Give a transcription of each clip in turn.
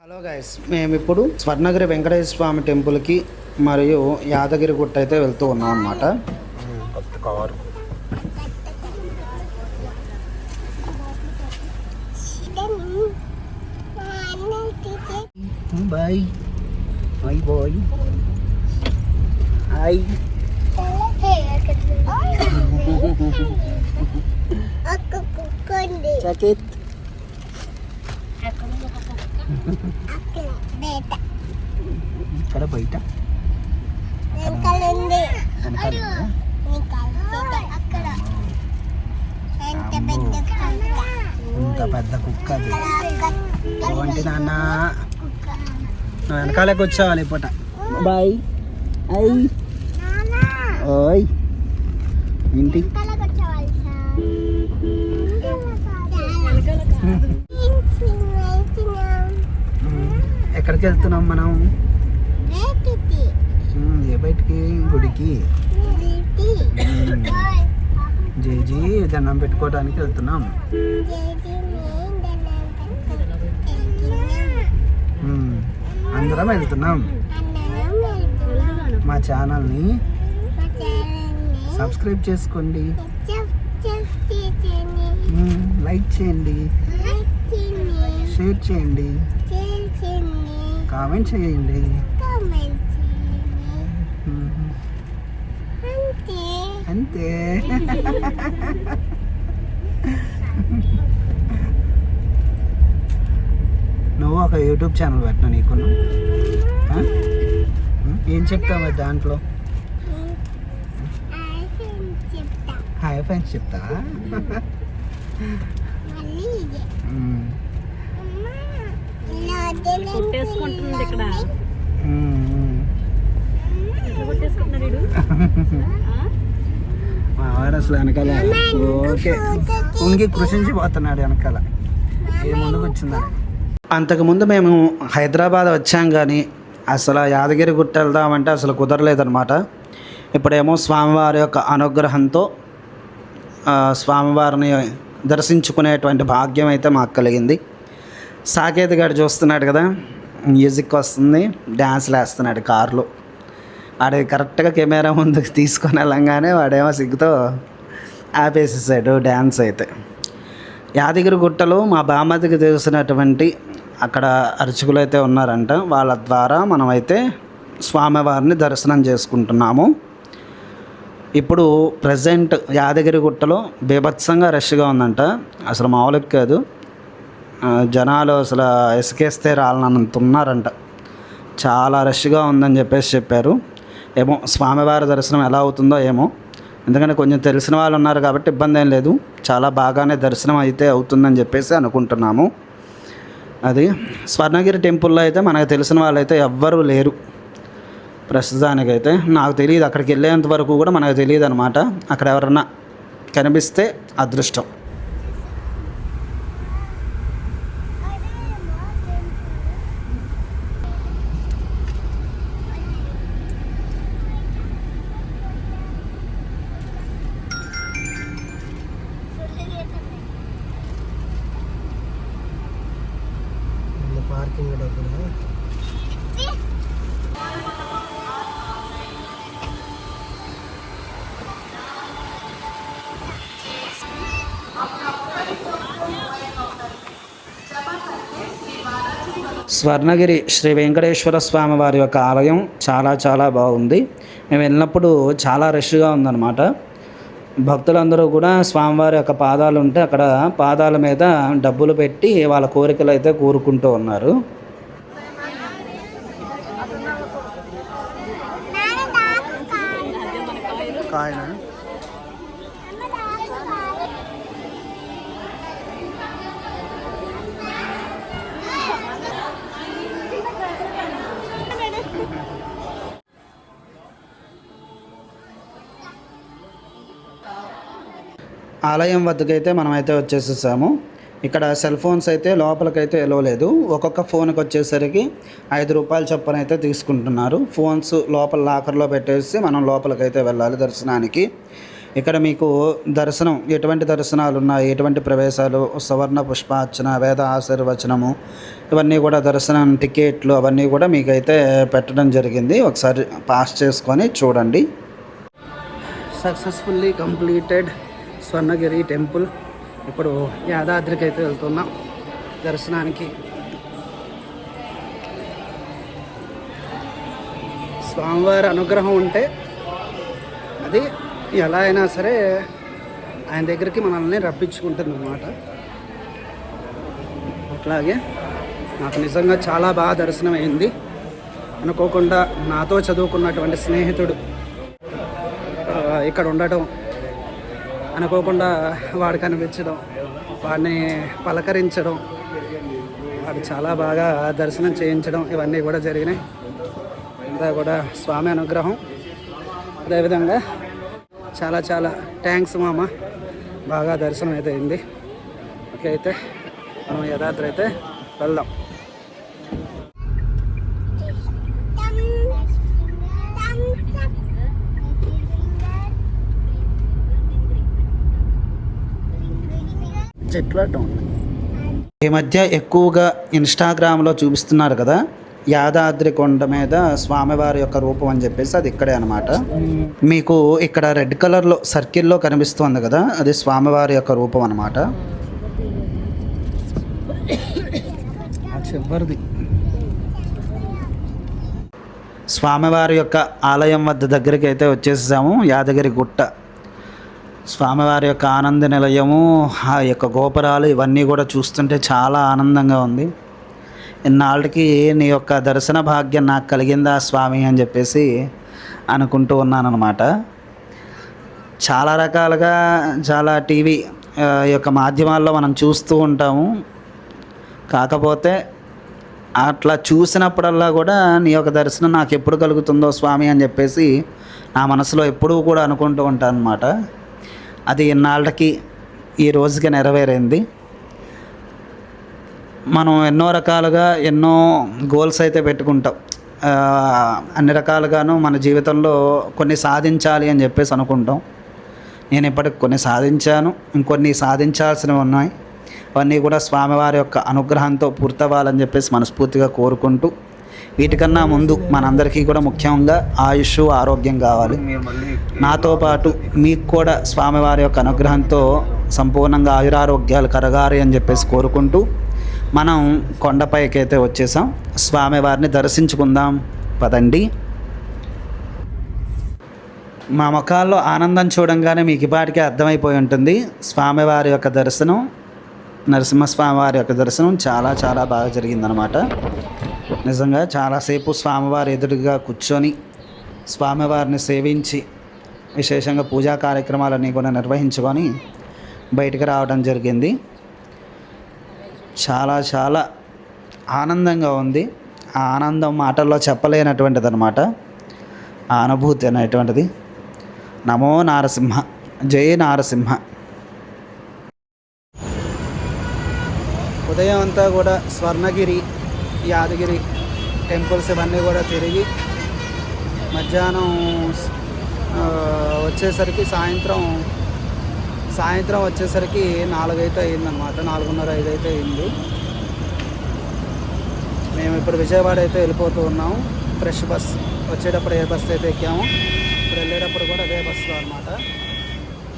Hello guys, మేము ఇప్పుడు స్వర్ణగిరి వెంకటేశ్వర స్వామి టెంపుల్కి మరియు యాదగిరి గుట్ట అయితే వెళ్తూ ఉన్నాం అన్నమాట. కొత్త car bye bye bye hi. Chakit ఇక్కడ బయట ఇంత పెద్ద కుక్క అది. ఏంటి నాన్న, నువ్వు వెనకాలకి వచ్చావాలి పూట. బాయ్ అయ్ ఓయ్ ఏంటి ఎక్కడికి వెళ్తున్నాం మనం? ఏ బయటికి? గుడికి. జేజీ దండం పెట్టుకోవడానికి వెళ్తున్నాం. అందరం వెళ్తున్నాం. మా ఛానల్ని సబ్స్క్రైబ్ చేసుకోండి, లైక్ చేయండి, షేర్ చేయండి, కామెంట్ చేయండి. అంతే. నువ్వు ఒక యూట్యూబ్ ఛానల్ పెట్టినా నీకు ఏం చెప్తావు దాంట్లో? హాయ్ ఫ్రెండ్స్ చెప్తా. మా వాడు అసలు వెనకాల ఓకే ఉంగి కృషించిపోతున్నాడు వెనకాల ఏ ముందుకు వచ్చిందని. అంతకుముందు మేము హైదరాబాద్ వచ్చాం కానీ అసలు యాదగిరి గుట్ట వెళ్దామంటే అసలు కుదరలేదన్నమాట. ఇప్పుడేమో స్వామివారి యొక్క అనుగ్రహంతో స్వామివారిని దర్శించుకునేటువంటి భాగ్యం అయితే మాకు కలిగింది. సాకేత్ గారు చూస్తున్నాడు కదా, మ్యూజిక్ వస్తుంది, డ్యాన్స్లు వేస్తున్నాడు కారులో. వాడు కరెక్ట్గా కెమెరా ముందుకు తీసుకొని వెళ్ళంగానే వాడేమో సిగ్గుతో ఆపేసేసాడు డ్యాన్స్ అయితే. యాదగిరి గుట్టలో మా బామ్మదికి తెలిసినటువంటి అక్కడ అర్చకులు అయితే ఉన్నారంట. వాళ్ళ ద్వారా మనమైతే స్వామివారిని దర్శనం చేసుకుంటున్నాము. ఇప్పుడు ప్రజెంట్ యాదగిరి గుట్టలో బీభత్సంగా రష్గా ఉందంట. అసలు మామూలుగా కాదు, జనాలు అసలు ఇసుకేస్తే రాలనంత ఉన్నారంట. చాలా రష్గా ఉందని చెప్పారు. ఏమో స్వామివారి దర్శనం ఎలా అవుతుందో ఏమో, ఎందుకంటే కొంచెం తెలిసిన వాళ్ళు ఉన్నారు కాబట్టి ఇబ్బంది ఏం లేదు. చాలా బాగానే దర్శనం అయితే అవుతుందని చెప్పేసి అనుకుంటున్నాము. అది స్వర్ణగిరి టెంపుల్లో అయితే మనకు తెలిసిన వాళ్ళైతే ఎవ్వరూ లేరు ప్రస్తుతానికైతే. నాకు తెలియదు, అక్కడికి వెళ్ళేంత వరకు కూడా మనకు తెలియదు అనమాట. అక్కడ ఎవరన్నా కనిపిస్తే అదృష్టం. పార్కింగ్ డబ్బులు స్వర్ణగిరి శ్రీ వెంకటేశ్వర స్వామి వారి యొక్క ఆలయం చాలా చాలా బాగుంది. మేము వెళ్ళినప్పుడు చాలా రష్గా ఉందన్నమాట. భక్తులందరూ కూడా స్వామివారి యొక్క పాదాలు ఉంటే అక్కడ పాదాల మీద డబ్బులు పెట్టి వాళ్ళ కోరికలు అయితే కోరుకుంటూ ఉన్నారు. ఆలయం వద్దకైతే మనమైతే వచ్చేసేసాము. ఇక్కడ సెల్ ఫోన్స్ అయితే లోపలికైతే వెళ్ళలేదు. ఒక్కొక్క ఫోన్కి వచ్చేసరికి 5 రూపాయల చొప్పున అయితే తీసుకుంటున్నారు. ఫోన్స్ లోపల లాకర్లో పెట్టేసి మనం లోపలికైతే వెళ్ళాలి దర్శనానికి. ఇక్కడ మీకు దర్శనం ఎటువంటి దర్శనాలు ఉన్నాయి, ఎటువంటి ప్రవేశాలు, సవర్ణ పుష్పార్చన, వేద ఆశీర్వచనము, ఇవన్నీ కూడా దర్శనం టికెట్లు అవన్నీ కూడా మీకైతే పెట్టడం జరిగింది. ఒకసారి పాస్ చేసుకొని చూడండి. Successfully completed Swarnagiri temple. ఇప్పుడు యాదాద్రికి అయితే వెళ్తున్నాం దర్శనానికి. స్వామివారి అనుగ్రహం ఉంటే అది ఎలా అయినా సరే ఆయన దగ్గరికి మనల్ని రప్పించుకుంటుంది అన్నమాట. అట్లాగే నాకు నిజంగా చాలా బాగా దర్శనం అయింది. అనుకోకుండా నాతో చదువుకున్నటువంటి స్నేహితుడు ఇక్కడ ఉండటం, అనుకోకుండా వాడు కనిపించడం, వాడిని పలకరించడం, వాడు చాలా బాగా దర్శనం చేయించడం, ఇవన్నీ కూడా జరిగినాయి. అంతా కూడా స్వామి అనుగ్రహం. అదేవిధంగా చాలా చాలా థ్యాంక్స్ మామ, బాగా దర్శనం అయితే అయింది. ఓకే, అయితే మనం యాదాద్రి అయితే వెళ్దాం. ఈ మధ్య ఎక్కువగా ఇన్స్టాగ్రామ్లో చూపిస్తున్నారు కదా, యాదాద్రి కొండ మీద స్వామివారి యొక్క రూపం అని చెప్పేసి, అది ఇక్కడే అనమాట. మీకు ఇక్కడ రెడ్ కలర్లో సర్కిల్లో కనిపిస్తుంది కదా, అది స్వామివారి యొక్క రూపం అనమాట. చివరిది స్వామివారి యొక్క ఆలయం వద్ద దగ్గరికి అయితే వచ్చేసాము. యాదగిరి గుట్ట, స్వామివారి యొక్క ఆనంద నిలయము, ఆ యొక్క గోపురాలు ఇవన్నీ కూడా చూస్తుంటే చాలా ఆనందంగా ఉంది. ఇన్నాళ్ళకి నీ యొక్క దర్శన భాగ్యం నాకు కలిగిందా స్వామి అని చెప్పేసి అనుకుంటూ ఉన్నాను అనమాట. చాలా రకాలుగా చాలా టీవీ యొక్క మాధ్యమాల్లో మనం చూస్తూ ఉంటాము. కాకపోతే అట్లా చూసినప్పుడల్లా కూడా నీ యొక్క దర్శనం నాకు ఎప్పుడు కలుగుతుందో స్వామి అని చెప్పేసి నా మనసులో ఎప్పుడూ కూడా అనుకుంటూ ఉంటాను అనమాట. అది ఇన్నాళ్ళకి ఈ రోజుకి నెరవేరింది. మనం ఎన్నో రకాలుగా ఎన్నో గోల్స్ అయితే పెట్టుకుంటాం. అన్ని రకాలుగాను మన జీవితంలో కొన్ని సాధించాలి అని చెప్పేసి అనుకుంటాం. నేను ఇప్పటికి కొన్ని సాధించాను, ఇంకొన్ని సాధించాల్సినవి ఉన్నాయి. అవన్నీ కూడా స్వామివారి యొక్క అనుగ్రహంతో పూర్తవ్వాలని చెప్పేసి మనస్ఫూర్తిగా కోరుకుంటూ, వీటికన్నా ముందు మనందరికీ కూడా ముఖ్యంగా ఆయుష్, ఆరోగ్యం కావాలి. నాతో పాటు మీకు కూడా స్వామివారి యొక్క అనుగ్రహంతో సంపూర్ణంగా ఆయురారోగ్యాలు కరగాలి అని చెప్పేసి కోరుకుంటూ మనం కొండపైకి అయితే వచ్చేసాం. స్వామివారిని దర్శించుకుందాం పదండి. మా ముఖాల్లో ఆనందం చూడంగానే మీకు ఇపాటికే అర్థమైపోయి ఉంటుంది. స్వామివారి యొక్క దర్శనం, నరసింహస్వామివారి యొక్క దర్శనం చాలా చాలా బాగా జరిగిందనమాట. నిజంగా చాలాసేపు స్వామివారి ఎదురుగా కూర్చొని స్వామివారిని సేవించి విశేషంగా పూజా కార్యక్రమాలన్నీ కూడా నిర్వహించుకొని బయటికి రావడం జరిగింది. చాలా చాలా ఆనందంగా ఉంది. ఆ ఆనందం మాటల్లో చెప్పలేనటువంటిది అనమాట. ఆ అనుభూతి అనేటువంటిది. నమో నారసింహ, జై నారసింహ. ఉదయం అంతా కూడా స్వర్ణగిరి, యాదగిరి టెంపుల్స్ ఇవన్నీ కూడా తిరిగి మధ్యాహ్నం వచ్చేసరికి సాయంత్రం వచ్చేసరికి 4 అయితే అయిందనమాట. 4:30, 5 అయితే అయింది. మేము ఇప్పుడు విజయవాడ అయితే వెళ్ళిపోతూ ఉన్నాము. ఫ్రెష్ బస్, వచ్చేటప్పుడు ఏ బస్సు అయితే ఎక్కాము, ఇప్పుడు వెళ్ళేటప్పుడు కూడా అదే బస్సులో అనమాట,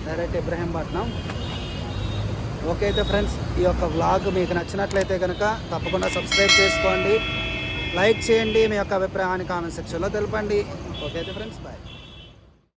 డైరెక్ట్ ఇబ్రహీంపట్నం. ఓకే అయితే ఫ్రెండ్స్, ఈ యొక్క వ్లాగ్ మీకు నచ్చినట్లయితే కనుక తప్పకుండా సబ్స్క్రైబ్ చేసుకోండి, లైక్ చేయండి, మీ యొక్క అభిప్రాయాన్ని కామెంట్ సెక్షన్లో తెలపండి. ఓకే అయితే ఫ్రెండ్స్, బాయ్.